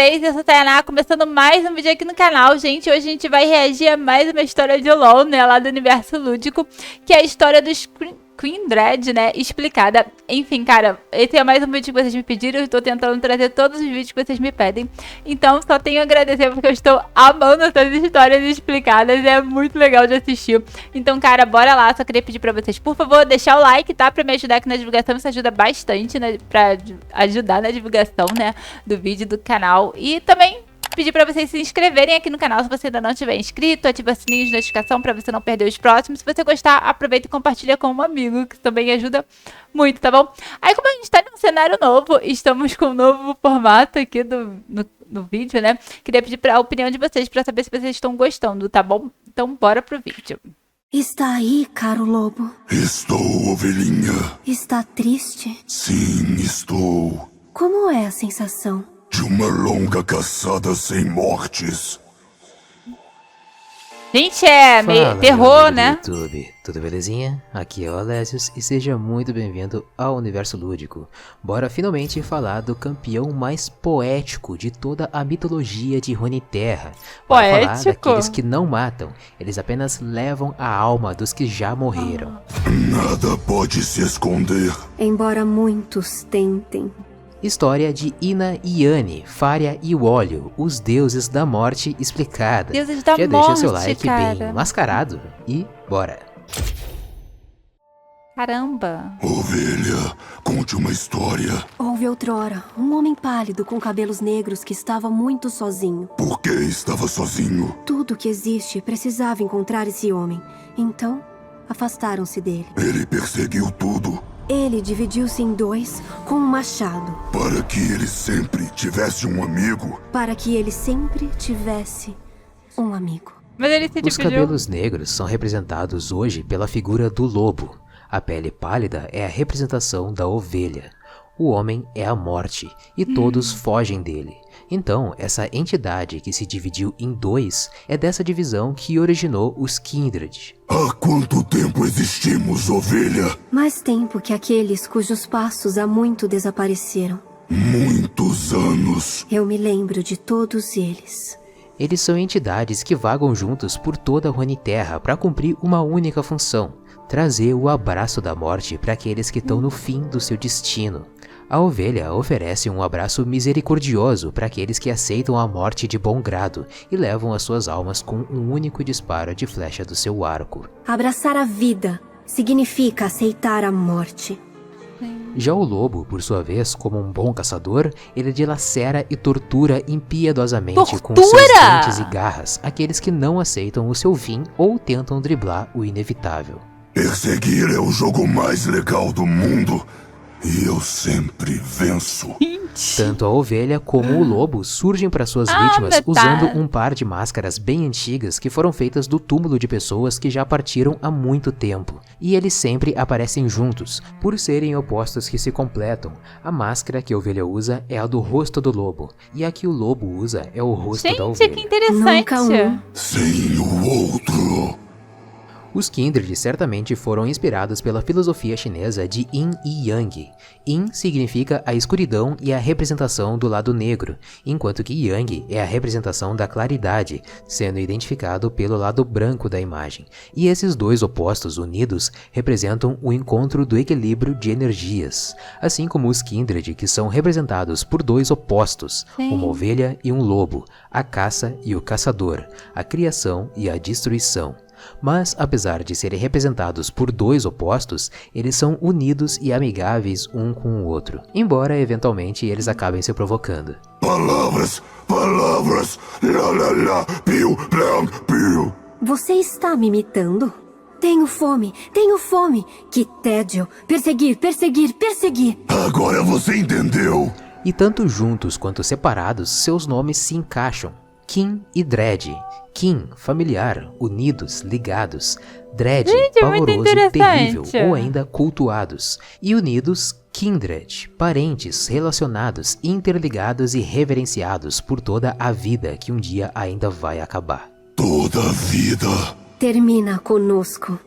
vocês? Eu sou a Tainá, começando mais um vídeo aqui no canal, gente. Hoje a gente vai reagir a mais uma história de LOL, né, lá do universo lúdico, que é a história dos Kindred, né, explicada. Enfim, cara, esse é mais um vídeo que vocês me pediram. Eu estou tentando trazer todos os vídeos que vocês me pedem. Então, só tenho a agradecer porque eu estou amando essas histórias explicadas. É muito legal de assistir. Então, cara, bora lá. Só queria pedir pra vocês, por favor, deixar o like, tá? Pra me ajudar aqui na divulgação. Isso ajuda bastante, né? Pra ajudar na divulgação, né? Do vídeo, do canal. E também pedir pra vocês se inscreverem aqui no canal se você ainda não tiver inscrito, ativa o sininho de notificação pra você não perder os próximos. Se você gostar, aproveita e compartilha com um amigo, que também ajuda muito, tá bom? Aí, como a gente tá num cenário novo, estamos com um novo formato aqui no vídeo, né? Queria pedir a opinião de vocês pra saber se vocês estão gostando, tá bom? Então, bora pro vídeo. Está aí, caro lobo? Estou, ovelhinha. Está triste? Sim, estou. Como é a sensação? De uma longa caçada sem mortes. Gente, é meio terror, né? YouTube, tudo belezinha? Aqui é o Alésios e seja muito bem-vindo ao Universo Lúdico. Bora finalmente falar do campeão mais poético de toda a mitologia de Runeterra. Bora falar daqueles que não matam, eles apenas levam a alma dos que já morreram. Nada pode se esconder. Embora muitos tentem. História de Ina e Yane, Faria e Wólio, os deuses da morte explicada. Deuses da Já morte, deixa seu like cara. bem mascarado e bora! Caramba. Ovelha, conte uma história. Houve outrora um homem pálido com cabelos negros que estava muito sozinho. Por que estava sozinho? Tudo que existe precisava encontrar esse homem. Então, afastaram-se dele. Ele perseguiu tudo Ele dividiu-se em dois com um machado. para que ele sempre tivesse um amigo. Para que ele sempre tivesse um amigo. Mas ele se Os dividiu. cabelos negros são representados hoje pela figura do lobo. A pele pálida é a representação da ovelha. O homem é a morte e todos fogem dele. Então, essa entidade que se dividiu em dois é dessa divisão que originou os Kindred. Há quanto tempo existimos, ovelha? Mais tempo que aqueles cujos passos há muito desapareceram. Muitos anos. Eu me lembro de todos eles. Eles são entidades que vagam juntos por toda a Runeterra para cumprir uma única função: trazer o abraço da morte para aqueles que estão no fim do seu destino. A ovelha oferece um abraço misericordioso para aqueles que aceitam a morte de bom grado e levam as suas almas com um único disparo de flecha do seu arco. Abraçar a vida significa aceitar a morte. Já o lobo, por sua vez, como um bom caçador, ele dilacera e tortura impiedosamente com seus dentes e garras aqueles que não aceitam o seu fim ou tentam driblar o inevitável. Perseguir é o jogo mais legal do mundo. E eu sempre venço. Tanto a ovelha como o lobo surgem para suas vítimas usando um par de máscaras bem antigas que foram feitas do túmulo de pessoas que já partiram há muito tempo. E eles sempre aparecem juntos, por serem opostos que se completam. A máscara que a ovelha usa é a do rosto do lobo, e a que o lobo usa é o rosto da ovelha. Gente, que interessante. Nunca um. Sem o outro. Os Kindred certamente foram inspirados pela filosofia chinesa de Yin e Yang. Yin significa a escuridão e a representação do lado negro, enquanto que Yang é a representação da claridade, sendo identificado pelo lado branco da imagem. E esses dois opostos unidos representam o encontro do equilíbrio de energias, assim como os Kindred, que são representados por dois opostos, uma ovelha e um lobo, a caça e o caçador, a criação e a destruição. Mas, apesar de serem representados por dois opostos, eles são unidos e amigáveis um com o outro, embora eventualmente eles acabem se provocando. Palavras, palavras, lá lá lá, piu, blang, piu. Você está me imitando? Tenho fome, que tédio. Perseguir, perseguir, perseguir. Agora você entendeu. E tanto juntos quanto separados, seus nomes se encaixam. Kin e Dread. Kin, familiar, unidos, ligados. Dread, Gente, pavoroso, muito terrível interessante. ou ainda cultuados. E unidos, Kindred, parentes, relacionados, interligados e reverenciados por toda a vida que um dia ainda vai acabar. Toda a vida. Termina conosco.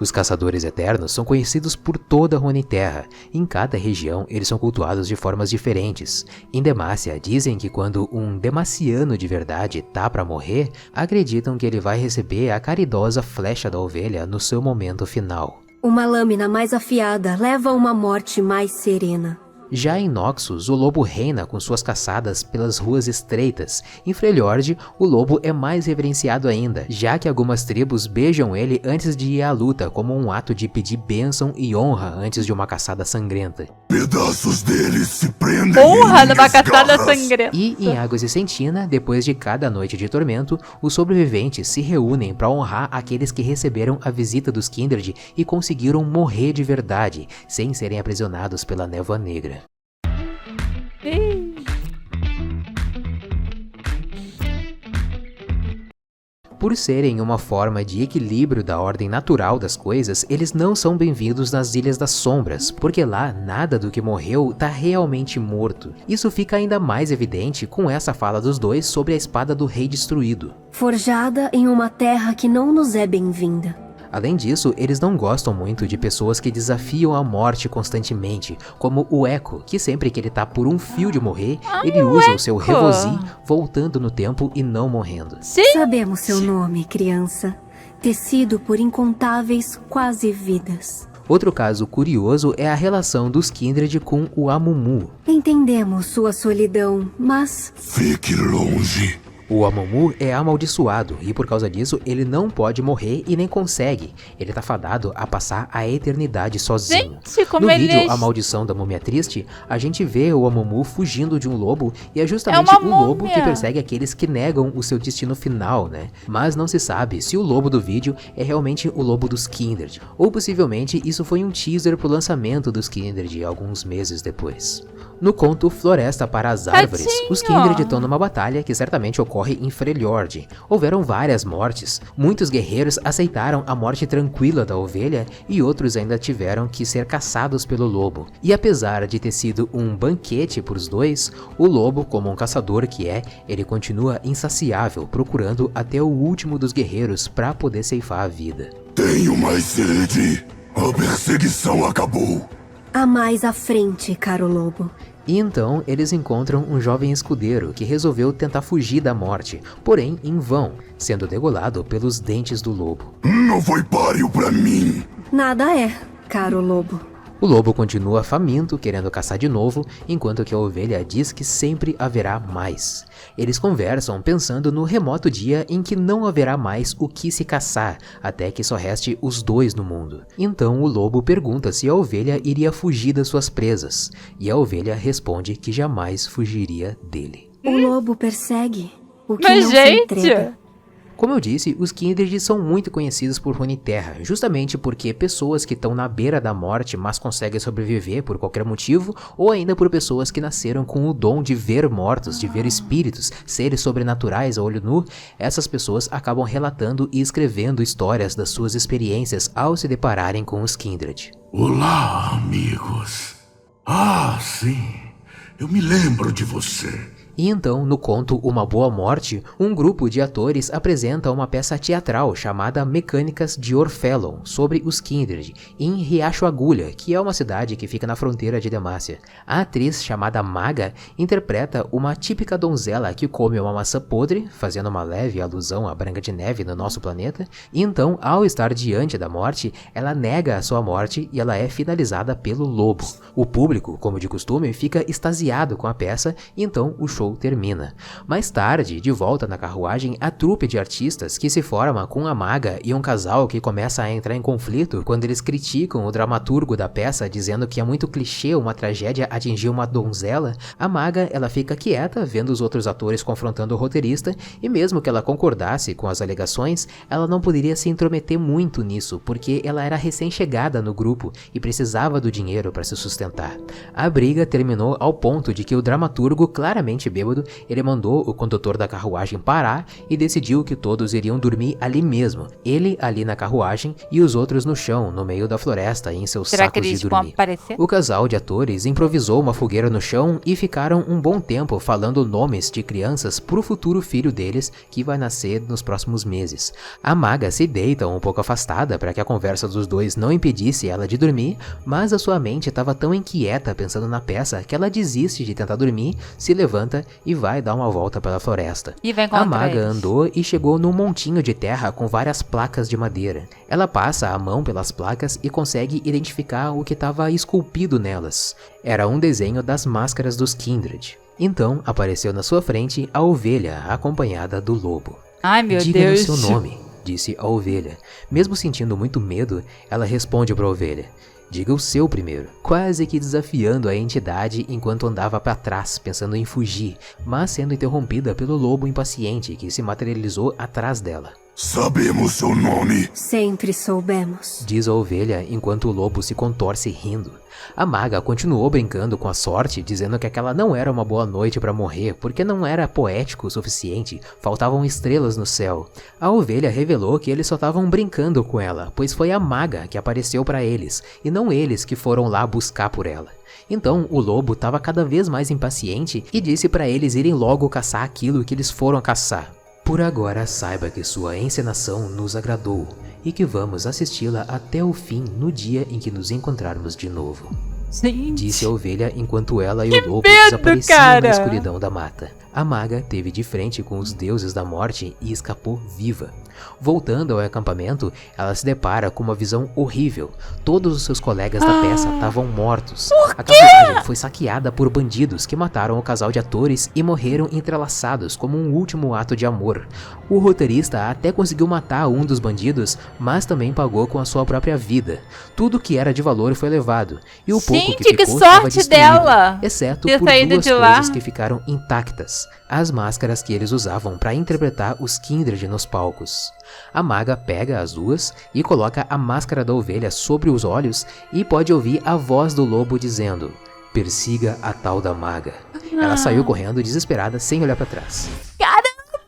Os caçadores eternos são conhecidos por toda a Runeterra. Em cada região, eles são cultuados de formas diferentes. Em Demacia, dizem que quando um demaciano de verdade tá pra morrer, acreditam que ele vai receber a caridosa flecha da ovelha no seu momento final. Uma lâmina mais afiada leva a uma morte mais serena. Já em Noxus, o lobo reina com suas caçadas pelas ruas estreitas. Em Freljord, o lobo é mais reverenciado ainda, já que algumas tribos beijam ele antes de ir à luta, como um ato de pedir bênção e honra antes de uma caçada sangrenta. Pedaços deles se prendem Honra em numa minhas caçada garras. sangrenta. E em Águas de Sentina, depois de cada noite de tormento, os sobreviventes se reúnem para honrar aqueles que receberam a visita dos Kindred e conseguiram morrer de verdade, sem serem aprisionados pela Névoa Negra. Por serem uma forma de equilíbrio da ordem natural das coisas, eles não são bem-vindos nas Ilhas das Sombras, porque lá nada do que morreu tá realmente morto. Isso fica ainda mais evidente com essa fala dos dois sobre a espada do Rei Destruído. Forjada em uma terra que não nos é bem-vinda. Além disso, eles não gostam muito de pessoas que desafiam a morte constantemente, como o Echo, que sempre que ele tá por um fio de morrer, ele usa o seu Revozi, voltando no tempo e não morrendo. Sim. Sabemos seu nome, criança. Tecido por incontáveis quase vidas. Outro caso curioso é a relação dos Kindred com o Amumu. Entendemos sua solidão, mas Fique longe. O Amumu é amaldiçoado e por causa disso ele não pode morrer e nem consegue. Ele tá fadado a passar a eternidade sozinho. Gente, como no ele vídeo é... A Maldição da Múmia Triste, a gente vê o Amumu fugindo de um lobo e é justamente uma o lobo que múmia. persegue aqueles que negam o seu destino final, né? Mas não se sabe se o lobo do vídeo é realmente o lobo dos Kindred, ou possivelmente isso foi um teaser pro lançamento dos Kindred alguns meses depois. No conto Floresta para as Árvores, os Kindred estão numa batalha que certamente ocorre em Freljord. Houveram várias mortes, muitos guerreiros aceitaram a morte tranquila da ovelha e outros ainda tiveram que ser caçados pelo lobo. E apesar de ter sido um banquete para os dois, o lobo, como um caçador que é, ele continua insaciável, procurando até o último dos guerreiros para poder ceifar a vida. Tenho mais sede. A perseguição acabou. há mais à frente, caro lobo. E então eles encontram um jovem escudeiro que resolveu tentar fugir da morte, porém em vão, sendo degolado pelos dentes do lobo. Não foi páreo pra mim. Nada é, caro lobo. O lobo continua faminto, querendo caçar de novo, enquanto que a ovelha diz que sempre haverá mais. Eles conversam pensando no remoto dia em que não haverá mais o que se caçar, até que só reste os dois no mundo. Então o lobo pergunta se a ovelha iria fugir das suas presas, e a ovelha responde que jamais fugiria dele. O lobo persegue o que Mas, não se gente... entrega. Como eu disse, os Kindred são muito conhecidos por Runeterra, justamente porque pessoas que estão na beira da morte, mas conseguem sobreviver por qualquer motivo, ou ainda por pessoas que nasceram com o dom de ver mortos, de ver espíritos, seres sobrenaturais a olho nu, essas pessoas acabam relatando e escrevendo histórias das suas experiências ao se depararem com os Kindred. Olá, amigos. Ah, sim. Eu me lembro de você. E então, no conto Uma Boa Morte, um grupo de atores apresenta uma peça teatral chamada Mecânicas de Orfelon, sobre os Kindred, em Riacho Agulha, que é uma cidade que fica na fronteira de Demacia. A atriz, chamada Maga, interpreta uma típica donzela que come uma maçã podre, fazendo uma leve alusão à Branca de Neve no nosso planeta, e então, ao estar diante da morte, ela nega a sua morte e ela é finalizada pelo lobo. O público, como de costume, fica extasiado com a peça, e então o show termina. Mais tarde, de volta na carruagem, a trupe de artistas que se forma com a maga e um casal que começa a entrar em conflito quando eles criticam o dramaturgo da peça, dizendo que é muito clichê uma tragédia atingir uma donzela. A maga, ela fica quieta vendo os outros atores confrontando o roteirista, e mesmo que ela concordasse com as alegações, ela não poderia se intrometer muito nisso, porque ela era recém-chegada no grupo e precisava do dinheiro para se sustentar. A briga terminou ao ponto de que o dramaturgo claramente bêbado, ele mandou o condutor da carruagem parar e decidiu que todos iriam dormir ali mesmo. Ele ali na carruagem e os outros no chão, no meio da floresta, em seus Será que sacos eles de vão dormir. aparecer? O casal de atores improvisou uma fogueira no chão e ficaram um bom tempo falando nomes de crianças pro futuro filho deles que vai nascer nos próximos meses. A maga se deita um pouco afastada para que a conversa dos dois não impedisse ela de dormir, mas a sua mente estava tão inquieta pensando na peça que ela desiste de tentar dormir, se levanta e vai dar uma volta pela floresta. E vai A encontrar maga eles. andou e chegou num montinho de terra com várias placas de madeira. Ela passa a mão pelas placas e consegue identificar o que estava esculpido nelas. Era um desenho das máscaras dos Kindred. Então apareceu na sua frente a ovelha acompanhada do lobo. Ai, meu Diga-nos Deus. seu nome, disse a ovelha. Mesmo sentindo muito medo, ela responde para a ovelha. Diga o seu primeiro, quase que desafiando a entidade enquanto andava para trás, pensando em fugir, mas sendo interrompida pelo lobo impaciente que se materializou atrás dela. Sabemos seu nome. Sempre soubemos. Diz a ovelha enquanto o lobo se contorce rindo. A maga continuou brincando com a sorte, dizendo que aquela não era uma boa noite para morrer, porque não era poético o suficiente, faltavam estrelas no céu. A ovelha revelou que eles só estavam brincando com ela, pois foi a maga que apareceu para eles, e não eles que foram lá buscar por ela. Então o lobo estava cada vez mais impaciente e disse para eles irem logo caçar aquilo que eles foram caçar. Por agora, saiba que sua encenação nos agradou e que vamos assisti-la até o fim no dia em que nos encontrarmos de novo. Gente. Disse a ovelha enquanto ela e Que o lobo medo, desapareciam cara. na escuridão da mata. A maga teve de frente com os deuses da morte e escapou viva. Voltando ao acampamento, ela se depara com uma visão horrível. Todos os seus colegas da peça estavam mortos. A carruagem foi saqueada por bandidos que mataram o casal de atores e morreram entrelaçados como um último ato de amor. O roteirista até conseguiu matar um dos bandidos, mas também pagou com a sua própria vida. Tudo que era de valor foi levado, e o pouco que Gente, que ficou estava sorte destruído, dela exceto ter por saído duas de lá. coisas que ficaram intactas. As máscaras que eles usavam para interpretar os Kindred nos palcos. A maga pega as duas e coloca a máscara da ovelha sobre os olhos e pode ouvir a voz do lobo dizendo: persiga a tal da maga. Ela saiu correndo desesperada sem olhar para trás.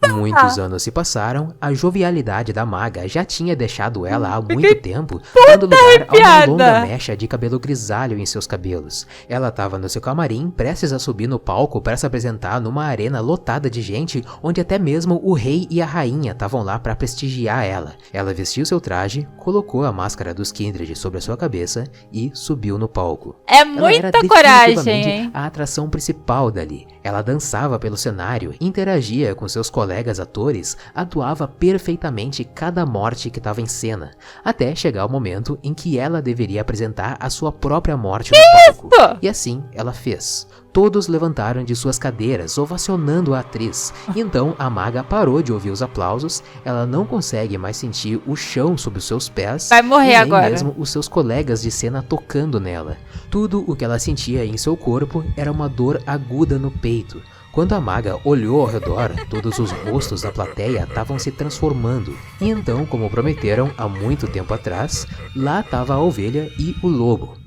Muitos anos se passaram, a jovialidade da maga já tinha deixado ela há muito tempo, dando lugar a uma arrepiada. longa mecha de cabelo grisalho em seus cabelos. Ela estava no seu camarim, prestes a subir no palco para se apresentar numa arena lotada de gente, onde até mesmo o rei e a rainha estavam lá para prestigiar ela. Ela vestiu seu traje, colocou a máscara dos Kindred sobre a sua cabeça e subiu no palco. É Ela era muita coragem, definitivamente hein? a atração principal dali. Ela dançava pelo cenário, interagia com seus colegas atores, atuava perfeitamente cada morte que estava em cena, até chegar o momento em que ela deveria apresentar a sua própria morte no palco. E assim ela fez. Todos levantaram de suas cadeiras, ovacionando a atriz. Então a maga parou de ouvir os aplausos, ela não consegue mais sentir o chão sob os seus pés, Vai morrer e nem agora. mesmo os seus colegas de cena tocando nela. Tudo o que ela sentia em seu corpo era uma dor aguda no peito. Quando a maga olhou ao redor, todos os rostos da plateia estavam se transformando. E então, como prometeram há muito tempo atrás, lá estava a ovelha e o lobo.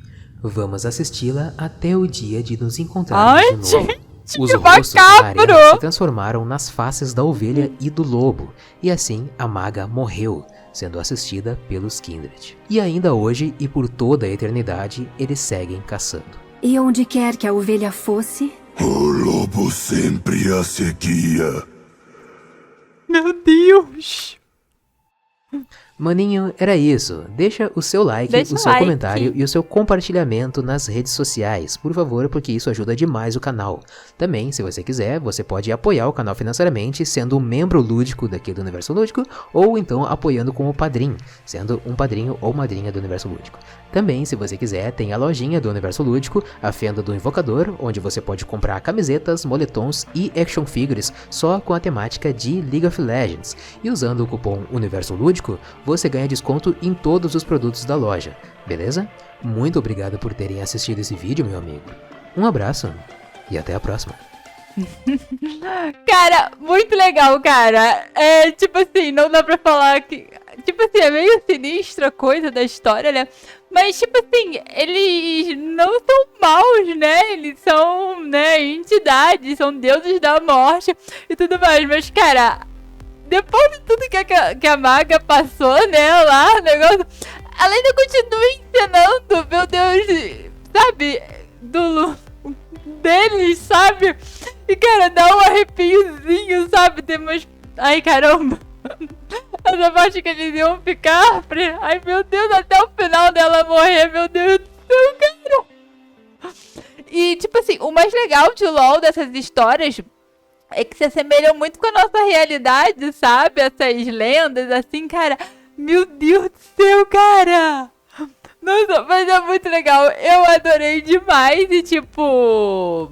Vamos assisti-la até o dia de nos encontrarmos Ai, de novo. Os que rostos da macabro! arena se transformaram nas faces da ovelha e do lobo. E assim a maga morreu, sendo assistida pelos Kindred. E ainda hoje e por toda a eternidade, eles seguem caçando. E onde quer que a ovelha fosse, O lobo sempre a seguia. Meu Deus. Maninho, era isso. Deixa o seu like, Deixa o o seu like. comentário e o seu compartilhamento nas redes sociais, por favor, porque isso ajuda demais o canal. Também, se você quiser, você pode apoiar o canal financeiramente, sendo um membro lúdico daqui do Universo Lúdico, ou então apoiando com o padrinho, sendo um padrinho ou madrinha do Universo Lúdico. Também, se você quiser, tem a lojinha do Universo Lúdico, a Fenda do Invocador, onde você pode comprar camisetas, moletons e action figures só com a temática de League of Legends. E usando o cupom Universo Lúdico, você ganha desconto em todos os produtos da loja, beleza? Muito obrigado por terem assistido esse vídeo, meu amigo. Um abraço e até a próxima. Cara, muito legal, cara. É, tipo assim, não dá pra falar que... Tipo assim, é meio sinistra a coisa da história, né? Mas, tipo assim, eles não são maus, né? Eles são, né, entidades, são deuses da morte e tudo mais. Mas, cara, depois de tudo que a maga passou, né, lá, o negócio, ela ainda continua encenando, meu Deus, sabe, deles, sabe? E, cara, dá um arrepiozinho, sabe? Tem umas... Ai, caramba. Essa parte que eles iam ficar... Ai, meu Deus, até o final dela morrer, meu Deus do céu, cara. E, tipo assim, o mais legal de LoL, dessas histórias, é que se assemelham muito com a nossa realidade, sabe? Essas lendas, assim, cara. Meu Deus do céu, cara. Nossa, mas é muito legal. Eu adorei demais e, tipo,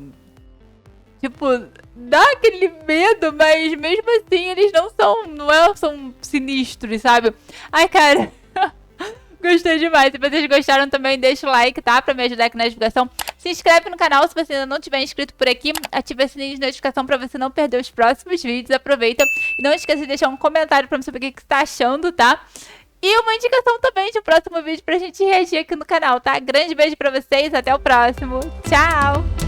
dá aquele medo, mas mesmo assim eles não são sinistros, sabe? Ai, cara, gostei demais. Se vocês gostaram também, deixa o like, tá? Pra me ajudar aqui na divulgação. Se inscreve no canal se você ainda não tiver inscrito por aqui. Ativa o sininho de notificação pra você não perder os próximos vídeos. Aproveita e não esqueça de deixar um comentário pra me saber o que você tá achando, tá? E uma indicação também de um próximo vídeo pra gente reagir aqui no canal, tá? Grande beijo pra vocês, até o próximo. Tchau!